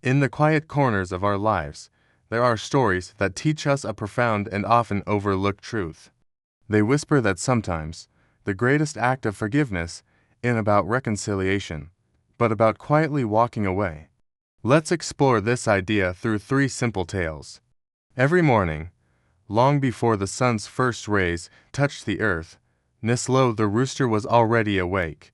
In the quiet corners of our lives, there are stories that teach us a profound and often overlooked truth. They whisper that sometimes, the greatest act of forgiveness isn't about reconciliation, but about quietly walking away. Let's explore this idea through three simple tales. Every morning, long before the sun's first rays touched the earth, Nislo the Rooster was already awake.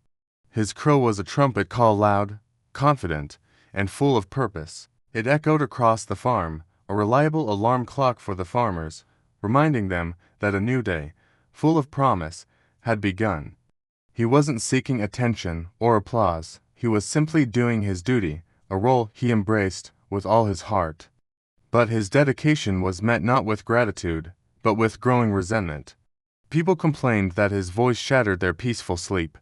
His crow was a trumpet call, loud, confident, and full of purpose. It echoed across the farm, a reliable alarm clock for the farmers, reminding them that a new day, full of promise, had begun. He wasn't seeking attention or applause, he was simply doing his duty, a role he embraced with all his heart. But his dedication was met not with gratitude, but with growing resentment. People complained that his voice shattered their peaceful sleep.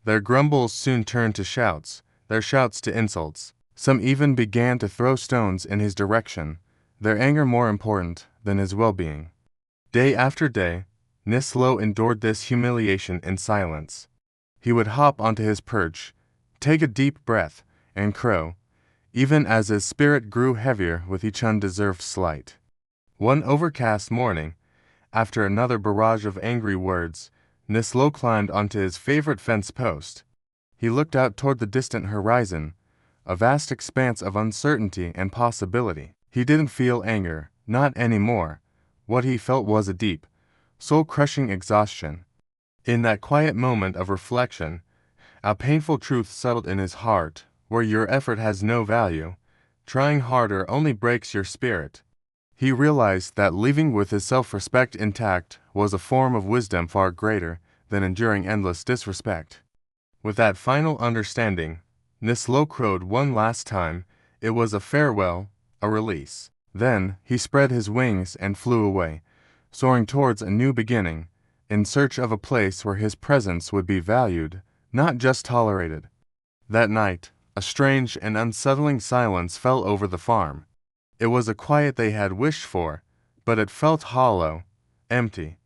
Their grumbles soon turned to shouts, their shouts to insults. Some even began to throw stones in his direction, their anger more important than his well-being. Day after day, Nislo endured this humiliation in silence. He would hop onto his perch, take a deep breath, and crow, even as his spirit grew heavier with each undeserved slight. One overcast morning, after another barrage of angry words, Nislo climbed onto his favorite fence post. He looked out toward the distant horizon, a vast expanse of uncertainty and possibility. He didn't feel anger, not anymore. What he felt was a deep, soul-crushing exhaustion. In that quiet moment of reflection, a painful truth settled in his heart. Where your effort has no value, trying harder only breaks your spirit. He realized that living with his self-respect intact was a form of wisdom far greater than enduring endless disrespect. With that final understanding, Nislo crowed one last time. It was a farewell, a release. Then he spread his wings and flew away, soaring towards a new beginning, in search of a place where his presence would be valued, not just tolerated. That night, a strange and unsettling silence fell over the farm. It was a quiet they had wished for, but it felt hollow, empty.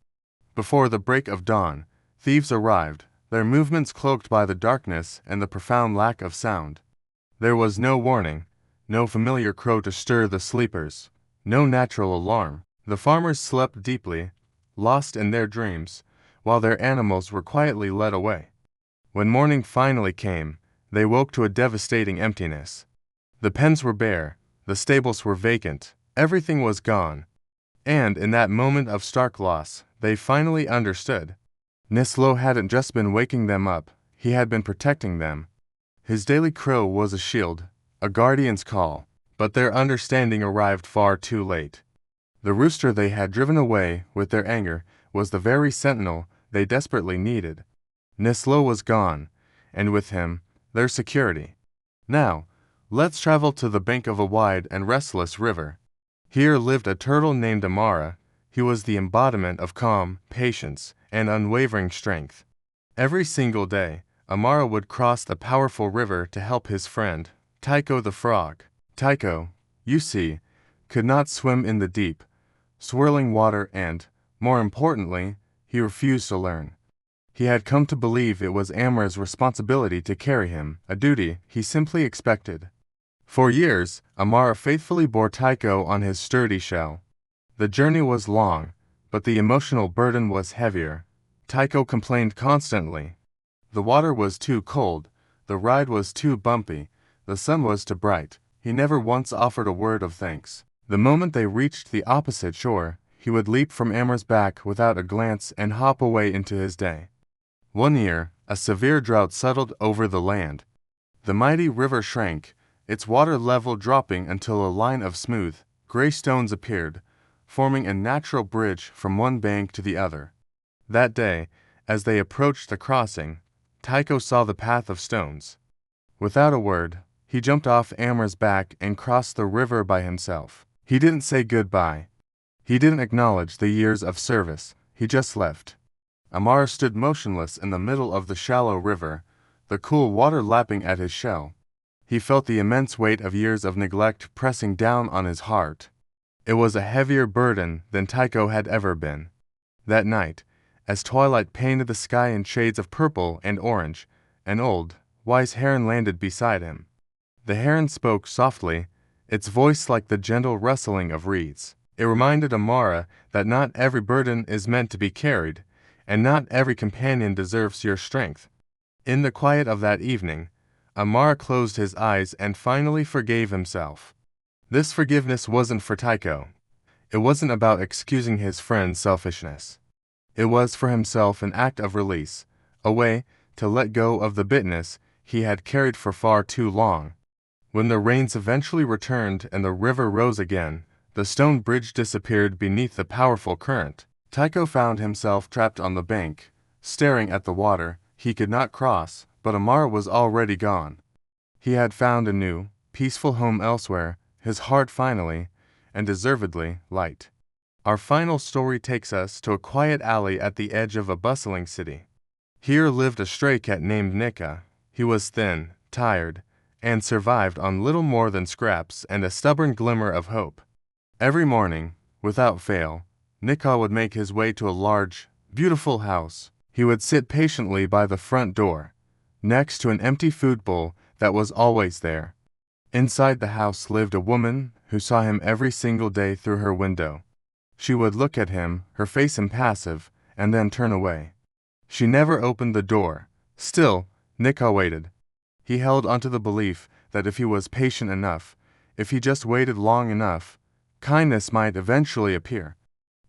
Before the break of dawn, thieves arrived, their movements cloaked by the darkness and the profound lack of sound. There was no warning, no familiar crow to stir the sleepers, no natural alarm. The farmers slept deeply, lost in their dreams, while their animals were quietly led away. When morning finally came, they woke to a devastating emptiness. The pens were bare, the stables were vacant, everything was gone. And in that moment of stark loss, they finally understood. Nislo hadn't just been waking them up, he had been protecting them. His daily crow was a shield, a guardian's call, but their understanding arrived far too late. The rooster they had driven away with their anger was the very sentinel they desperately needed. Nislo was gone, and with him, their security. Now, let's travel to the bank of a wide and restless river. Here lived a turtle named Amara. He was the embodiment of calm, patience, and unwavering strength. Every single day, Amara would cross the powerful river to help his friend, Tycho the frog. Tycho, you see, could not swim in the deep, swirling water and, more importantly, he refused to learn. He had come to believe it was Amara's responsibility to carry him, a duty he simply expected. For years, Amara faithfully bore Tycho on his sturdy shell. The journey was long, but the emotional burden was heavier. Tycho complained constantly. The water was too cold, the ride was too bumpy, the sun was too bright. He never once offered a word of thanks. The moment they reached the opposite shore, he would leap from Amara's back without a glance and hop away into his day. One year, a severe drought settled over the land. The mighty river shrank, its water level dropping until a line of smooth, gray stones appeared, forming a natural bridge from one bank to the other. That day, as they approached the crossing, Tycho saw the path of stones. Without a word, he jumped off Amara's back and crossed the river by himself. He didn't say goodbye. He didn't acknowledge the years of service, he just left. Amara stood motionless in the middle of the shallow river, the cool water lapping at his shell. He felt the immense weight of years of neglect pressing down on his heart. It was a heavier burden than Tycho had ever been. That night, as twilight painted the sky in shades of purple and orange, an old, wise heron landed beside him. The heron spoke softly, its voice like the gentle rustling of reeds. It reminded Amara that not every burden is meant to be carried, and not every companion deserves your strength. In the quiet of that evening, Amara closed his eyes and finally forgave himself. This forgiveness wasn't for Tycho. It wasn't about excusing his friend's selfishness. It was for himself an act of release, a way to let go of the bitterness he had carried for far too long. When the rains eventually returned and the river rose again, the stone bridge disappeared beneath the powerful current. Tycho found himself trapped on the bank, staring at the water he could not cross, but Amara was already gone. He had found a new, peaceful home elsewhere, his heart finally, and deservedly, light. Our final story takes us to a quiet alley at the edge of a bustling city. Here lived a stray cat named Nico. He was thin, tired, and survived on little more than scraps and a stubborn glimmer of hope. Every morning, without fail, Nico would make his way to a large, beautiful house. He would sit patiently by the front door, next to an empty food bowl that was always there. Inside the house lived a woman who saw him every single day through her window. She would look at him, her face impassive, and then turn away. She never opened the door. Still, Nico waited. He held onto the belief that if he was patient enough, if he just waited long enough, kindness might eventually appear.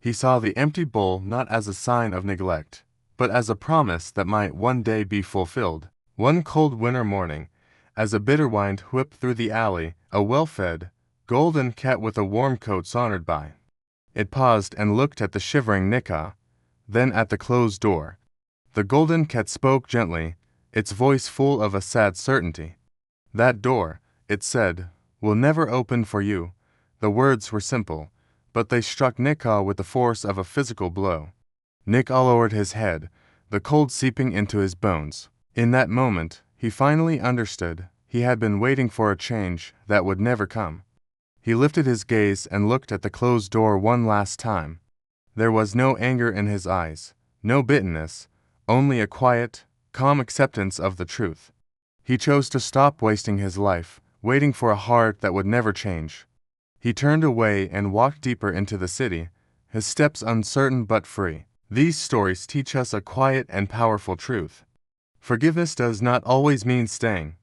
He saw the empty bowl not as a sign of neglect, but as a promise that might one day be fulfilled. One cold winter morning, as a bitter wind whipped through the alley, a well-fed, golden cat with a warm coat sauntered by. It paused and looked at the shivering Nico, then at the closed door. The golden cat spoke gently, its voice full of a sad certainty. "That door," it said, "will never open for you." The words were simple, but they struck Nico with the force of a physical blow. Nico lowered his head, the cold seeping into his bones. In that moment, he finally understood. He had been waiting for a change that would never come. He lifted his gaze and looked at the closed door one last time. There was no anger in his eyes, no bitterness, only a quiet, calm acceptance of the truth. He chose to stop wasting his life, waiting for a heart that would never change. He turned away and walked deeper into the city, his steps uncertain but free. These stories teach us a quiet and powerful truth. Forgiveness does not always mean staying,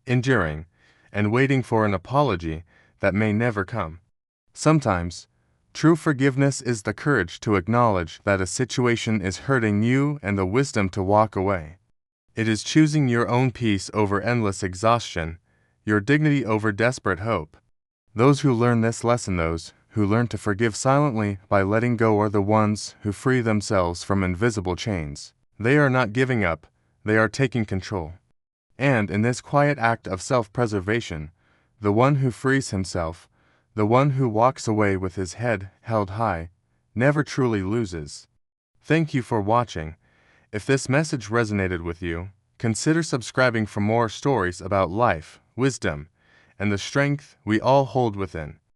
enduring, and waiting for an apology that may never come. Sometimes, true forgiveness is the courage to acknowledge that a situation is hurting you and the wisdom to walk away. It is choosing your own peace over endless exhaustion, your dignity over desperate hope. Those who learn this lesson, those who learn to forgive silently by letting go, are the ones who free themselves from invisible chains. They are not giving up, they are taking control. And in this quiet act of self-preservation, the one who frees himself, the one who walks away with his head held high, never truly loses. Thank you for watching. If this message resonated with you, consider subscribing for more stories about life, wisdom, and the strength we all hold within.